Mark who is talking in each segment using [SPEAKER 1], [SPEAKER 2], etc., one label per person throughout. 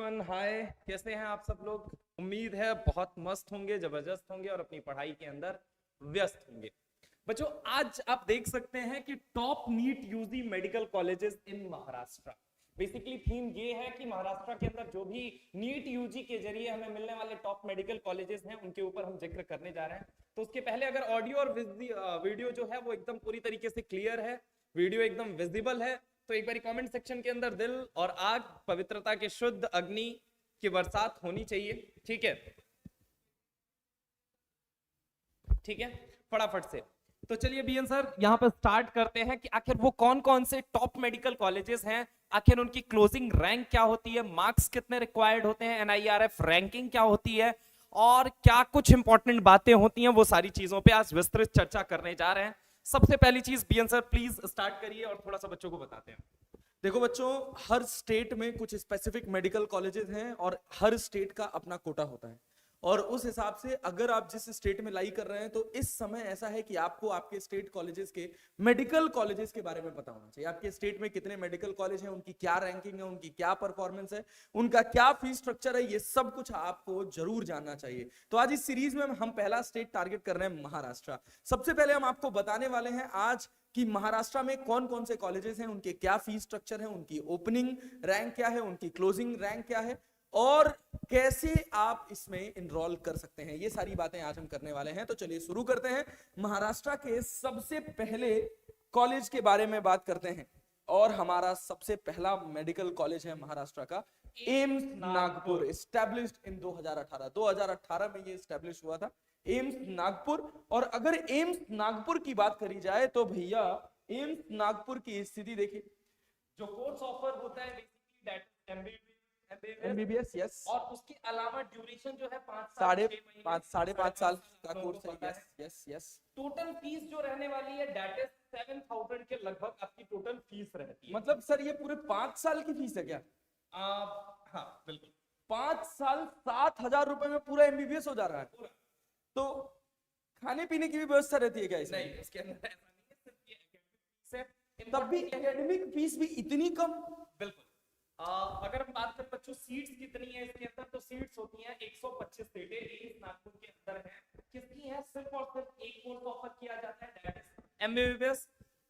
[SPEAKER 1] Everyone, हाय। कैसे हैं आप सब लोग? उम्मीद है बहुत मस्त होंगे, जबरदस्त होंगे और अपनी पढ़ाई के अंदर व्यस्त होंगे। बच्चों, आज आप देख सकते हैं कि top NEET UG medical colleges in Maharashtra. Basically theme ये है कि महाराष्ट्र के अंदर जो भी नीट यूजी के जरिए हमें मिलने वाले टॉप मेडिकल कॉलेजेस हैं उनके ऊपर हम जिक्र करने जा रहे हैं। तो उसके पहले अगर ऑडियो और वीडियो जो है वो एकदम पूरी तरीके से क्लियर है, वीडियो एकदम विजिबल है, तो एक बार कमेंट सेक्शन के अंदर दिल और आग, पवित्रता के शुद्ध अग्नि की बरसात होनी चाहिए। ठीक है, ठीक है, फटाफट से। तो चलिए बीएन सर, यहाँ पर स्टार्ट करते हैं कि आखिर वो कौन कौन से टॉप मेडिकल कॉलेजेस हैं, आखिर उनकी क्लोजिंग रैंक क्या होती है, मार्क्स कितने रिक्वायर्ड होते हैं, एनआईआरएफ रैंकिंग क्या होती है और क्या कुछ इंपॉर्टेंट बातें होती हैं, वो सारी चीजों पे आज विस्तृत चर्चा करने जा रहे हैं। सबसे पहली चीज बीएन सर प्लीज स्टार्ट करिए और थोड़ा सा बच्चों को बताते हैं।
[SPEAKER 2] देखो बच्चों, हर स्टेट में कुछ स्पेसिफिक मेडिकल कॉलेजेस हैं और हर स्टेट का अपना कोटा होता है और उस हिसाब से अगर आप जिस स्टेट में लाई कर रहे हैं तो इस समय ऐसा है कि आपको आपके स्टेट कॉलेजेस के मेडिकल कॉलेजेस के बारे में पता होना चाहिए। आपके स्टेट में कितने मेडिकल कॉलेज हैं, उनकी क्या रैंकिंग है, उनकी क्या परफॉर्मेंस है, उनका क्या फीस स्ट्रक्चर है, ये सब कुछ आपको जरूर जानना चाहिए। तो आज इस सीरीज में हम पहला स्टेट टारगेट कर रहे हैं महाराष्ट्र। सबसे पहले हम आपको बताने वाले हैं आज कि महाराष्ट्र में कौन कौन से कॉलेजेस हैं, उनके क्या फीस स्ट्रक्चर है, उनकी ओपनिंग रैंक क्या है, उनकी क्लोजिंग रैंक क्या है और कैसे आप इसमें इनरोल कर सकते हैं। ये सारी बातें आज हम करने वाले हैं। तो चलिए शुरू करते हैं। महाराष्ट्र के सबसे पहले कॉलेज के बारे में बात करते हैं और हमारा सबसे पहला मेडिकल कॉलेज है महाराष्ट्र का एम्स नागपुर, एस्टैब्लिश्ड इन 2018 में ये एस्टैब्लिश हुआ था, एम्स नागपुर। और अगर एम्स नागपुर की बात करी जाए तो भैया एम्स नागपुर की स्थिति देखिए।
[SPEAKER 1] जो कोर्स ऑफर होता है बेसिकली दैट
[SPEAKER 2] एमबीबीएस, यस,
[SPEAKER 1] और उसके अलावा ड्यूरेशन जो है
[SPEAKER 2] साढ़े पाँच साल का कोर्स है। Yes yes yes.
[SPEAKER 1] Total fees जो रहने वाली है दैट इज 7,000 के लगभग आपकी टोटल फीस रहती है।
[SPEAKER 2] मतलब सर ये पूरे 5 साल की फीस है क्या?
[SPEAKER 1] हाँ बिल्कुल,
[SPEAKER 2] 5 साल 7,000 रुपए में पूरा एमबीबीएस हो जा रहा है। तो खाने पीने की भी व्यवस्था रहती है क्या इसमें?
[SPEAKER 1] नहीं, इसके अंदर ऐसा नहीं है, सिर्फ ये एकेडमिक से
[SPEAKER 2] तब भी एकेडमिक फीस भी इतनी कम?
[SPEAKER 1] बिल्कुल। अगर हम बात करें बच्चों सीट्स कितनी है इसके अंदर, तो सीट्स होती हैं 125 सीटें एम्स नागपुर के अंदर है। किसकी है? सिर्फ और सिर्फ एक कोर्स ऑफर किया जाता है दैट इज एमबीबीएस।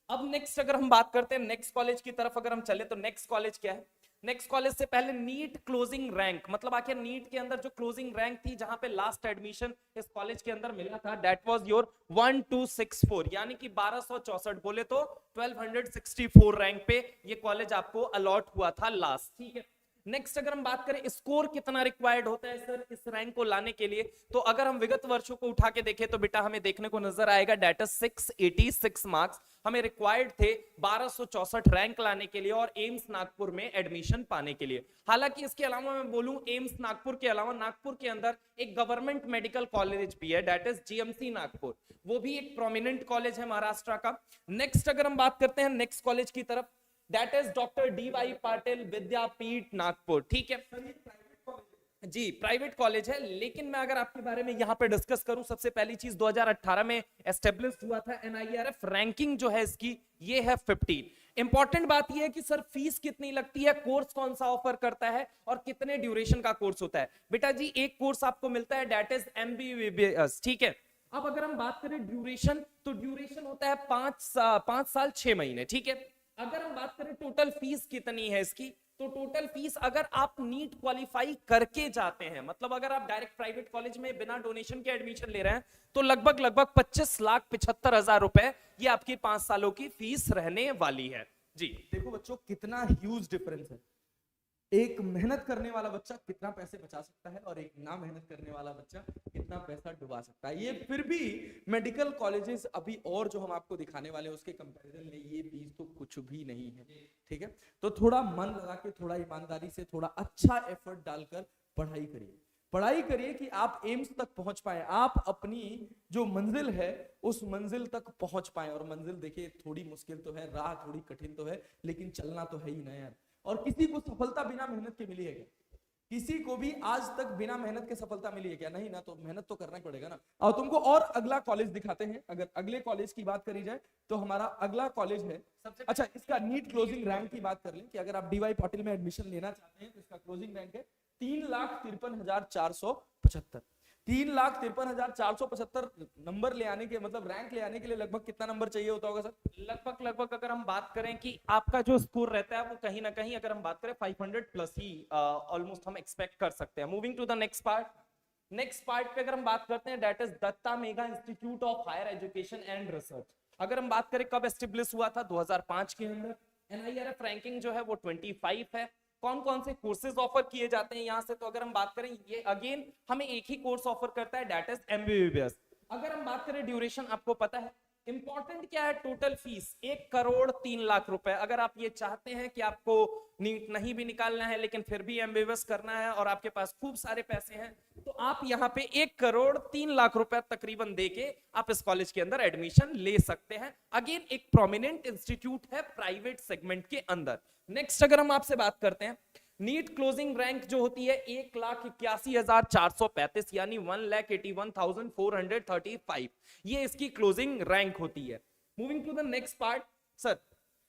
[SPEAKER 1] अब नेक्स्ट अगर हम बात करते हैं नेक्स्ट कॉलेज की तरफ अगर हम चले तो नेक्स्ट कॉलेज क्या है? नेक्स्ट कॉलेज से पहले नीट क्लोजिंग रैंक, मतलब आखिर नीट के अंदर जो क्लोजिंग रैंक थी जहां पे लास्ट एडमिशन इस कॉलेज के अंदर मिला था दैट वाज योर 1264, यानी कि 1264 बोले तो 1264 रैंक पे ये कॉलेज आपको अलॉट हुआ था लास्ट। ठीक है, नेक्स्ट अगर हम बात करें स्कोर कितना रिक्वायर्ड होता है सर इस रैंक को लाने के लिए, तो अगर हम विगत वर्षों को उठा के देखें तो बेटा हमें देखने को नजर आएगा दैट इज 686 मार्क्स हमें रिक्वायर्ड थे 1264 रैंक लाने के लिए और एम्स नागपुर में एडमिशन पाने के लिए। हालांकि इसके अलावा मैं बोलूं एम्स नागपुर के अलावा नागपुर के अंदर एक गवर्नमेंट मेडिकल कॉलेज भी है दैट इज जीएमसी नागपुर, वो भी एक प्रोमिनेंट कॉलेज है महाराष्ट्र का। नेक्स्ट अगर हम बात करते हैं नेक्स्ट कॉलेज की तरफ that is doctor D Y. Patil Vidyapeeth Nagpur. ठीक है जी, प्राइवेट कॉलेज है, लेकिन मैं अगर आपके बारे में यहाँ पे डिस्कस करूं, सबसे पहली चीज 2018 में एस्टेब्लिश हुआ था। एनआईआरएफ रैंकिंग जो है इसकी ये है 15। इंपॉर्टेंट बात ये है कि सर फीस कितनी लगती है, कोर्स कौन सा ऑफर करता है और कितने ड्यूरेशन का कोर्स होता है। बेटा जी एक कोर्स आपको मिलता है दैट इज एमबीबीएस। ठीक है, अब अगर हम बात करें ड्यूरेशन, तो ड्यूरेशन होता है 5 साल 6 महीने। ठीक है, अगर हम बात करें टोटल फीस कितनी है इसकी, तो टोटल फीस अगर आप नीट क्वालिफाई करके जाते हैं, मतलब अगर आप डायरेक्ट प्राइवेट कॉलेज में बिना डोनेशन के एडमिशन ले रहे हैं, तो लगभग 25,75,000 रुपए ये आपकी 5 सालों की फीस रहने वाली है जी।
[SPEAKER 2] देखो बच्चों कितना ह्यूज डिफरेंस है। एक मेहनत करने वाला बच्चा कितना पैसे बचा सकता है और एक ना मेहनत करने वाला बच्चा कितना पैसा डुबा सकता है। ये फिर भी मेडिकल कॉलेजेस अभी और जो हम आपको दिखाने वाले हैं उसके कंपैरिजन में ये फीस तो कुछ भी नहीं है। ठीक है, तो थोड़ा मन लगा के, थोड़ा ईमानदारी से, थोड़ा अच्छा एफर्ट डालकर पढ़ाई करिए कि आप एम्स तक पहुंच पाए, आप अपनी जो मंजिल है उस मंजिल तक पहुंच पाए। और मंजिल देखिए थोड़ी मुश्किल तो है, राह थोड़ी कठिन तो है, लेकिन चलना तो है ही ना यार। और किसी को सफलता बिना मेहनत के मिली है क्या? किसी को भी आज तक बिना मेहनत के सफलता मिली है क्या? नहीं ना, तो मेहनत तो करना पड़ेगा ना। और तुमको और अगला कॉलेज दिखाते हैं। अगर अगले कॉलेज की बात करी जाए तो हमारा अगला कॉलेज है, अच्छा इसका नीट क्लोजिंग रैंक की बात कर लें कि अगर आप डी.वाई. पाटिल में एडमिशन लेना चाहते हैं तो इसका क्लोजिंग रैंक है 3,53,475। 3,53,475 नंबर ले आने के मतलब रैंक ले आने के लिए लगभग कितना नंबर चाहिए होता होगा सर?
[SPEAKER 1] लगभग अगर हम बात करें कि आपका जो स्कोर रहता है वो कहीं ना कहीं अगर हम बात करें 500 प्लस ही ऑलमोस्ट हम एक्सपेक्ट कर सकते हैं। Moving to the next part पे अगर हम बात करते हैं, that is Datta Meghe institute of higher education and research. अगर हम बात करें कब एस्टेब्लिश हुआ था, 2005 के अंदर। NIRF रैंकिंग जो है वो 25 है। कौन कौन से कोर्सेज ऑफर किए जाते हैं यहाँ से, तो अगर हम बात करें ये अगेन हमें एक ही कोर्स ऑफर करता है, दैट इज MBBS। अगर हम बात करें ड्यूरेशन, आपको पता है इंपॉर्टेंट क्या है, टोटल फीस 1,03,00,000 रुपए। अगर आप ये चाहते हैं कि आपको नीट नहीं भी निकालना है लेकिन फिर भी MBBS करना है और आपके पास खूब सारे पैसे हैं, तो आप यहाँ पे 1,03,00,000 रुपए तकरीबन देके आप इस कॉलेज के अंदर एडमिशन ले सकते हैं। अगेन एक प्रोमिनेंट इंस्टीट्यूट है प्राइवेट सेगमेंट के अंदर। नेक्स्ट अगर हम आपसे बात करते हैं, नीट क्लोजिंग रैंक जो होती है 1,81,435 यानी 1,81,435, ये इसकी क्लोजिंग रैंक होती है। Moving to the next part sir,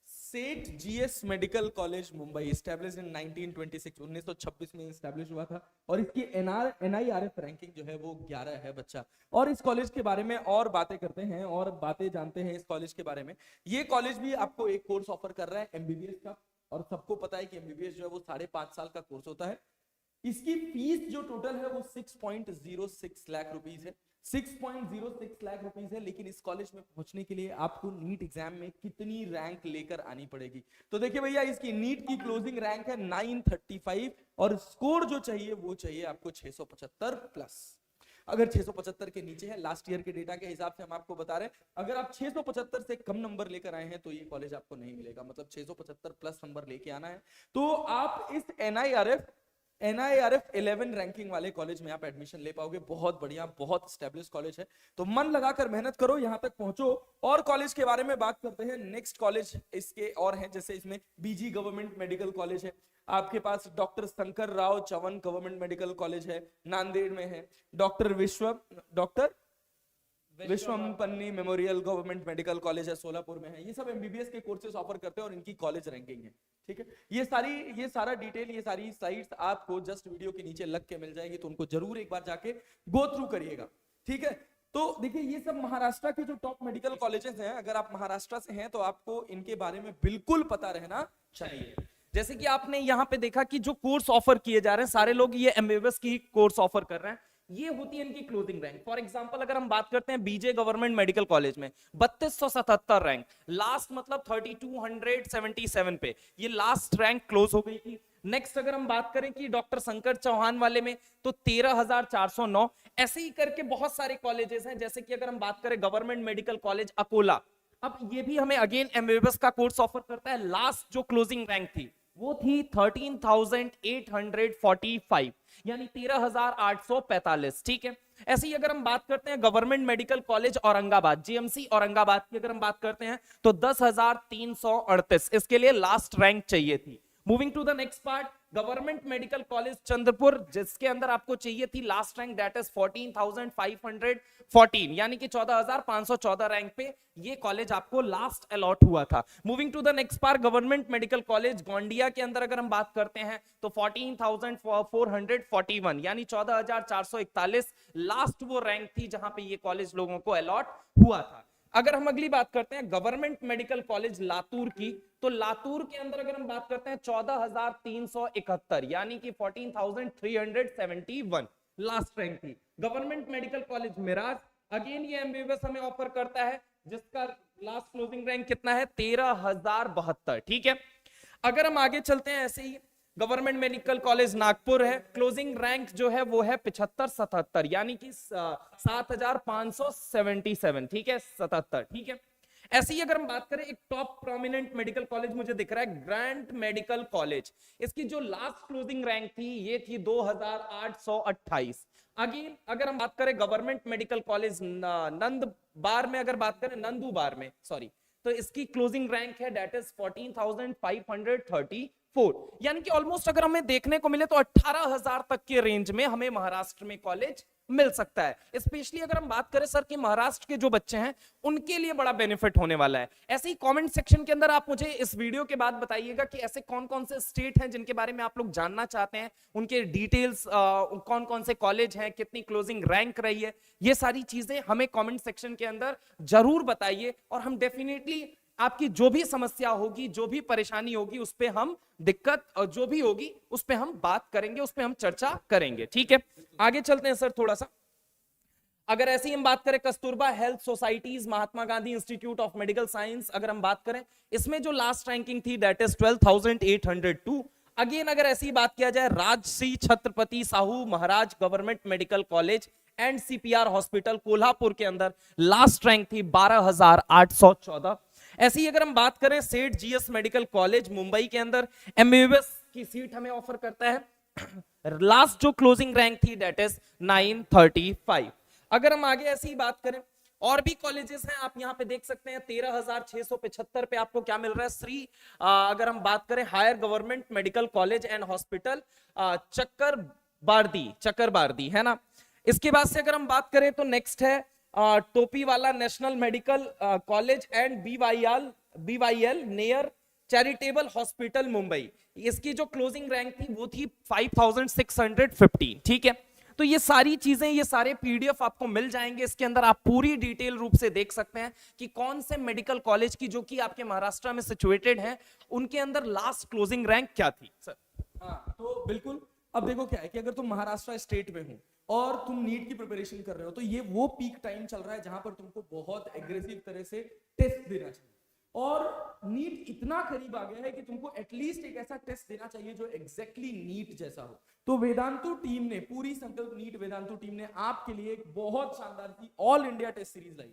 [SPEAKER 2] Seth GS medical college Mumbai established in 1926, 1926 में एस्टैब्लिश हुआ था और इसकी NIRF रैंकिंग जो है वो 11 है बच्चा। और इस कॉलेज के बारे में और बातें करते हैं और बातें जानते हैं इस कॉलेज के बारे में। ये कॉलेज भी आपको एक कोर्स ऑफर कर रहा है MBBS का, और सबको पता है कि MBBS जो है वो 5.5 साल का कोर्स होता है। इसकी फीस जो टोटल है वो 6.06 लाख रुपीस है, 6.06 लाख रुपीस है। लेकिन इस कॉलेज में पहुंचने के लिए आपको नीट एग्जाम में कितनी रैंक लेकर आनी पड़ेगी, तो देखिए भैया इसकी नीट की क्लोजिंग रैंक है 935 और स्कोर जो चाहिए वो चाहिए आपको 675 प्लस। अगर 675 के नीचे है, लास्ट ईयर के डेटा के हिसाब से हम आपको बता रहे हैं, अगर आप 675 से कम नंबर लेकर आए हैं तो ये कॉलेज आपको नहीं मिलेगा, मतलब 675 प्लस नंबर लेके आना है। तो आप इस NIRF 11 रैंकिंग वाले कॉलेज में आप एडमिशन ले पाओगे। बहुत बढ़िया, बहुत एस्टेब्लिश कॉलेज है, तो मन लगाकर मेहनत करो, यहाँ तक पहुंचो। और कॉलेज के बारे में बात करते हैं, नेक्स्ट कॉलेज इसके और हैं, जैसे इसमें BG गवर्नमेंट मेडिकल कॉलेज है, आपके पास doctor Shankar Rao Chavan government medical college है नांदेड़ में है, doctor Vaishampayan memorial government medical college है सोलापुर में है। ये सब MBBS के कोर्सेज ऑफर करते हैं और इनकी कॉलेज रैंकिंग है, ठीक है। ये सारा डिटेल, ये सारी साइट्स आपको जस्ट वीडियो के नीचे लग के मिल जाएगी, तो उनको जरूर एक बार जाके गो थ्रू करिएगा, ठीक है। तो देखिए ये सब महाराष्ट्र के जो टॉप मेडिकल कॉलेजेस हैं, अगर आप महाराष्ट्र से हैं तो आपको इनके बारे में बिल्कुल पता रहना चाहिए।
[SPEAKER 1] जैसे कि आपने यहाँ पे देखा कि जो कोर्स ऑफर किए जा रहे हैं सारे लोग ये MBBS की कोर्स ऑफर कर रहे हैं, ये होती है इनकी क्लोजिंग रैंक। फॉर एग्जांपल अगर हम बात करते हैं BJ गवर्नमेंट मेडिकल कॉलेज में 3277 रैंक, लास्ट मतलब 3277 पे ये लास्ट रैंक क्लोज हो गई थी। नेक्स्ट अगर हम बात करें कि डॉक्टर शंकर चौहान वाले में तो 13,409, ऐसे ही करके बहुत सारे कॉलेजेस हैं। जैसे कि अगर हम बात करें गवर्नमेंट मेडिकल कॉलेज अकोला, अब ये भी हमें अगेन MBBS का कोर्स ऑफर करता है। लास्ट जो क्लोजिंग रैंक थी वो थी 13,845 यानी 13,845, ठीक है। ऐसे ही अगर हम बात करते हैं government medical college Aurangabad, GMC Aurangabad की अगर हम बात करते हैं तो 10,338, इसके लिए लास्ट रैंक चाहिए थी। Moving to the next part, government medical college Chandrapur, जिसके अंदर आपको चाहिए थी लास्ट रैंक, दैट इज 14,514 यानी कि 14,514 रैंक पे ये कॉलेज आपको लास्ट अलॉट हुआ था। Moving to the next part, government medical college Gondia के अंदर अगर हम बात करते हैं तो 14,441 यानी 14,441 लास्ट वो रैंक थी जहां पे ये कॉलेज लोगों को अलॉट हुआ था। अगर हम अगली बात करते हैं गवर्नमेंट मेडिकल कॉलेज लातूर की, तो लातूर के अंदर अगर हम बात करते हैं 14,371 यानी कि 14,371 लास्ट रैंक थी। Government medical college Miraj, again ये MBBS हमें ऑफर करता है, जिसका लास्ट क्लोजिंग रैंक कितना है 13,072, ठीक है। अगर हम आगे चलते हैं, ऐसे ही गवर्नमेंट मेडिकल कॉलेज नागपुर है, क्लोजिंग रैंक जो है वो है 75-77 यानी कि 7,577, ठीक है, 77, ठीक है। ऐसे ही अगर हम बात करें एक टॉप प्रोमिनेंट मेडिकल कॉलेज मुझे दिख रहा है ग्रैंड मेडिकल कॉलेज, इसकी जो लास्ट क्लोजिंग रैंक थी ये थी 2,828। अगेन अगर हम बात करें गवर्नमेंट मेडिकल कॉलेज नंदबार में, अगर बात करें नंदुबार में, सॉरी, तो इसकी क्लोजिंग रैंक है दैट इज 14,533 यानी कि ऑलमोस्ट अगर हमें देखने को मिले तो 18,000 तक के रेंज में हमें महाराष्ट्र में कॉलेज मिल सकता है। स्पेशली अगर हम बात करें सर कि महाराष्ट्र के जो बच्चे हैं उनके लिए बड़ा बेनिफिट होने वाला है। ऐसे ही कमेंट सेक्शन के अंदर आप मुझे इस वीडियो के बाद बताइएगा कि ऐसे कौन कौन से स्टेट हैं जिनके बारे में आप लोग जानना चाहते हैं, उनके डिटेल्स, कौन कौन से कॉलेज हैं, कितनी क्लोजिंग रैंक रही है, ये सारी चीजें हमें कमेंट सेक्शन के अंदर जरूर बताइए और हम डेफिनेटली आपकी जो भी समस्या होगी, जो भी परेशानी होगी, उस पे हम दिक्कत और जो भी होगी उस पे हम बात करेंगे, उस पे हम चर्चा करेंगे। ठीक है, आगे चलते हैं सर थोड़ा सा। अगर ऐसी हम बात करें Kasturba health societies, Mahatma Gandhi institute of medical science, अगर हम बात करें इसमें जो लास्ट रैंकिंग थी दैट इज 12,802। अगेन अगर ऐसी बात किया जाए Rajshri Chhatrapati Shahu Maharaj government medical college and CPR hospital Kolhapur के अंदर लास्ट रैंक थी 12,814। ऐसी अगर हम बात करें सेठ जीएस मेडिकल कॉलेज मुंबई के अंदर एमबीबीएस की सीट हमें ऑफर करता है, लास्ट जो क्लोजिंग रैंक थी दैट इज 935। अगर हम आगे ऐसी बात करें और भी कॉलेजेस हैं, आप यहां पे देख सकते हैं 13,675 पे आपको क्या मिल रहा है श्री, अगर हम बात करें Hire government medical college and hospital Chakkarbardi है ना। इसके बाद से अगर हम बात करें तो नेक्स्ट है Topiwala national medical college and BYL Nair charitable hospital Mumbai, इसकी जो क्लोजिंग रैंक थी वो थी 5,650। ठीक है, तो ये सारी चीजें, ये सारे पीडीएफ आपको मिल जाएंगे, इसके अंदर आप पूरी डिटेल रूप से देख सकते हैं कि कौन से मेडिकल कॉलेज की जो कि आपके महाराष्ट्र में सिचुएटेड हैं उनके अंदर लास्ट क्लोजिंग रैंक क्या थी सर।
[SPEAKER 2] हाँ, तो बिल्कुल अब देखो क्या है कि अगर तुम महाराष्ट्र स्टेट में हो और तुम नीट की प्रिपरेशन कर रहे हो तो ये वो पीक टाइम चल रहा है जहां पर तुमको बहुत एग्रेसिव तरह से टेस्ट देना चाहिए और नीट इतना करीब आ गया है कि तुमको एटलीस्ट एक ऐसा टेस्ट देना चाहिए जो एग्जैक्टली नीट जैसा हो। तो वेदांतु टीम ने, पूरी संकल्प नीट वेदांतु टीम ने आपके लिए एक बहुत शानदार की ऑल इंडिया टेस्ट सीरीज लाई,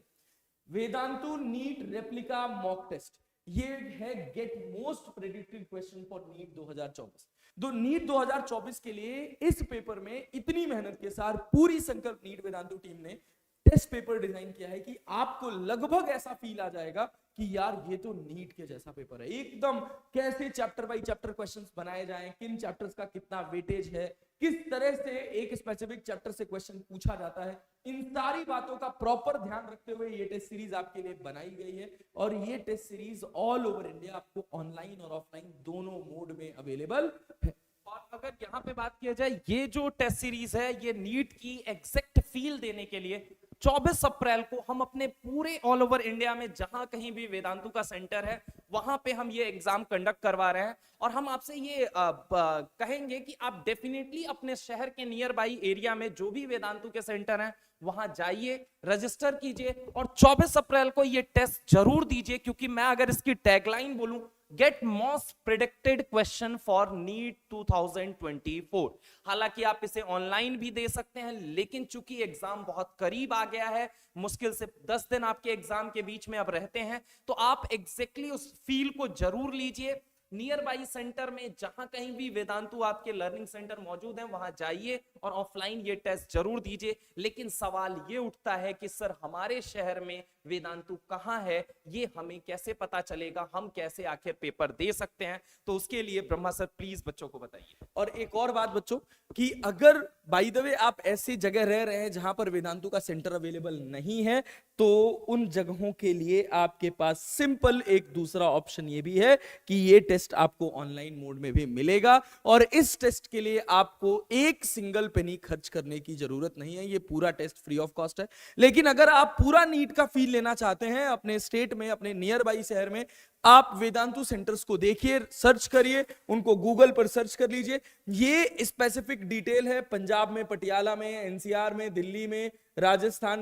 [SPEAKER 2] Vedantu NEET replica mock test. ये है get most predicted question for NEET 2024। तो नीट 2024 के लिए इस पेपर में इतनी मेहनत के साथ पूरी संकल्प नीट वेदांतु टीम ने टेस्ट पेपर डिजाइन किया है कि आपको लगभग ऐसा फील आ जाएगा कि यार ये तो नीट के जैसा पेपर है। एकदम कैसे चैप्टर बाय चैप्टर क्वेश्चंस बनाए जाएं, किन चैप्टर्स का कितना वेटेज है, किस तरह से एक स्पेसिफिक चैप्टर से क्वेश्चन पूछा जाता है, इन सारी बातों का प्रॉपर ध्यान रखते हुए ये टेस्ट सीरीज आपके लिए बनाई गई है। और ये test series all over India आपको ऑनलाइन और ऑफलाइन दोनों मोड में अवेलेबल है।
[SPEAKER 1] और अगर यहाँ पे बात किया जाए ये जो टेस्ट सीरीज है ये नीट की एग्जैक्ट फील देने के लिए 24 अप्रैल को हम अपने पूरे ऑल ओवर इंडिया में जहां कहीं भी वेदांतु का सेंटर है वहां पे हम ये एग्जाम कंडक्ट करवा रहे हैं। और हम आपसे ये कहेंगे कि आप डेफिनेटली अपने शहर के नियर बाई एरिया में जो भी वेदांतु के सेंटर हैं वहां जाइए, रजिस्टर कीजिए और 24 अप्रैल को ये टेस्ट जरूर दीजिए, क्योंकि मैं अगर इसकी टैगलाइन बोलूं get most predicted question for NEET 2024। हालांकि आप इसे ऑनलाइन भी दे सकते हैं, लेकिन चूंकि एग्जाम बहुत करीब आ गया है, मुश्किल से 10 दिन आपके एग्जाम के बीच में अब रहते हैं, तो आप एग्जैक्टली उस फील को जरूर लीजिए। नियर बाई सेंटर में जहां कहीं भी वेदांतु आपके लर्निंग सेंटर मौजूद हैं वहां जाइए और ऑफलाइन ये टेस्ट जरूर दीजिए। लेकिन सवाल ये उठता है कि सर हमारे शहर में वेदांतु कहां है, ये हमें कैसे पता चलेगा, हम कैसे आखिर पेपर दे सकते हैं? तो उसके लिए ब्रह्मा सर प्लीज बच्चों को बताइए।
[SPEAKER 2] और एक और बात बच्चों कि अगर बाय द वे आप ऐसी जगह रह रहे हैं जहां पर वेदांतु का सेंटर अवेलेबल नहीं है तो उन जगहों के लिए आपके पास सिंपल एक दूसरा ऑप्शन ये भी है कि ये टेस्ट आपको ऑनलाइन मोड में भी मिलेगा और इस टेस्ट के लिए आपको एक सिंगल पेनी खर्च करने की जरूरत नहीं है। ये पूरा टेस्ट फ्री ऑफ कॉस्ट है। लेकिन अगर आप पूरा नीट का फील लेना चाहते हैं अपने स्टेट में, अपने नियर बाई शहर में, आप वेदांतु सेंटर्स को देखिए, सर्च करिए, उनको गूगल पर सर्च कर लीजिए। ये स्पेसिफिक डिटेल है पंजाब में, पटियाला में, एनसीआर में, दिल्ली में, राजस्थान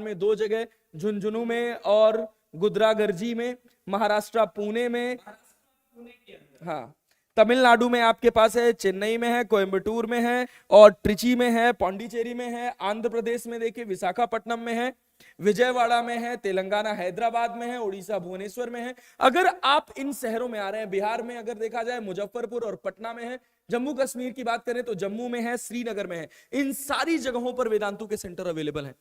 [SPEAKER 2] में 2 जगह, झुंझुनू में और गुदरागर्जी में, महाराष्ट्र पुणे में, हाँ तमिलनाडु में आपके पास है, चेन्नई में है, कोयम्बटूर में है और ट्रिची में है, पौंडीचेरी में है, आंध्र प्रदेश में देखिए विशाखापट्टनम में है, विजयवाड़ा में है, तेलंगाना हैदराबाद में है, उड़ीसा भुवनेश्वर में है। अगर आप इन शहरों में आ रहे हैं, बिहार में अगर देखा जाए मुजफ्फरपुर और पटना में है, जम्मू कश्मीर की बात करें तो जम्मू में है, श्रीनगर में है, इन सारी जगहों पर वेदांतु के सेंटर अवेलेबल हैं।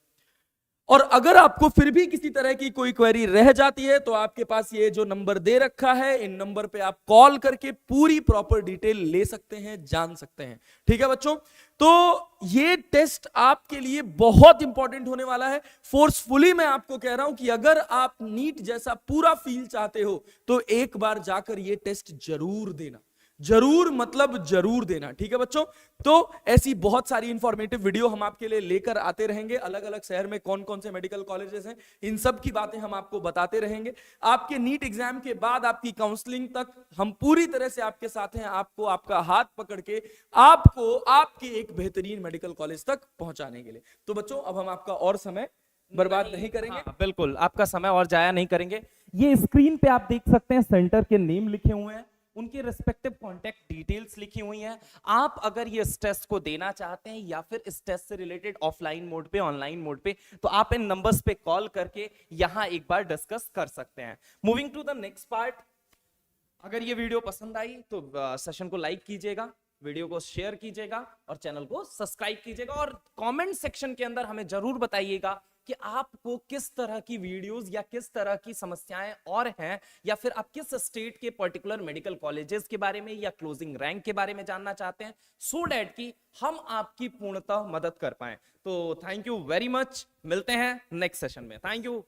[SPEAKER 2] और अगर आपको फिर भी किसी तरह की कोई क्वेरी रह जाती है तो आपके पास ये जो नंबर दे रखा है, इन नंबर पे आप कॉल करके पूरी प्रॉपर डिटेल ले सकते हैं, जान सकते हैं। ठीक है बच्चों, तो ये टेस्ट आपके लिए बहुत इंपॉर्टेंट होने वाला है। फोर्सफुली मैं आपको कह रहा हूं कि अगर आप नीट जैसा पूरा फील चाहते हो तो एक बार जाकर ये टेस्ट जरूर देना, जरूर मतलब जरूर देना। ठीक है बच्चों, तो ऐसी बहुत सारी इंफॉर्मेटिव वीडियो हम आपके लिए लेकर आते रहेंगे। अलग अलग शहर में कौन कौन से मेडिकल कॉलेजेस हैं, इन सब की बातें हम आपको बताते रहेंगे। आपके नीट एग्जाम के बाद आपकी काउंसलिंग तक हम पूरी तरह से आपके साथ हैं, आपको आपका हाथ पकड़ के आपको आपके एक बेहतरीन मेडिकल कॉलेज तक पहुंचाने के लिए। तो बच्चों, अब हम आपका और समय बर्बाद नहीं करेंगे।
[SPEAKER 1] हाँ, बिल्कुल आपका समय और जाया नहीं करेंगे। ये स्क्रीन पे आप देख सकते हैं सेंटर के नेम लिखे हुए हैं, उनके रिस्पेक्टिव कॉन्टैक्ट डिटेल्स लिखी हुई हैं। आप अगर ये इस टेस्ट को देना चाहते हैं या फिर इस टेस्ट से रिलेटेड ऑफलाइन मोड पे, ऑनलाइन मोड पे, तो आप इन नंबर्स पे कॉल करके यहां एक बार डिस्कस कर सकते हैं। Moving to the next part, अगर ये वीडियो पसंद आई तो सेशन को लाइक कीजिएगा, वीडियो को शेयर कीजिएगा और चैनल को सब्सक्राइब कीजिएगा, और कमेंट सेक्शन के अंदर हमें जरूर बताइएगा कि आपको किस तरह की वीडियोस या किस तरह की समस्याएं और हैं, या फिर आप किस स्टेट के पर्टिकुलर मेडिकल कॉलेजेस के बारे में या क्लोजिंग रैंक के बारे में जानना चाहते हैं, सो डैट कि हम आपकी पूर्णतः मदद कर पाए। तो थैंक यू वेरी मच, मिलते हैं नेक्स्ट सेशन में। Thank you.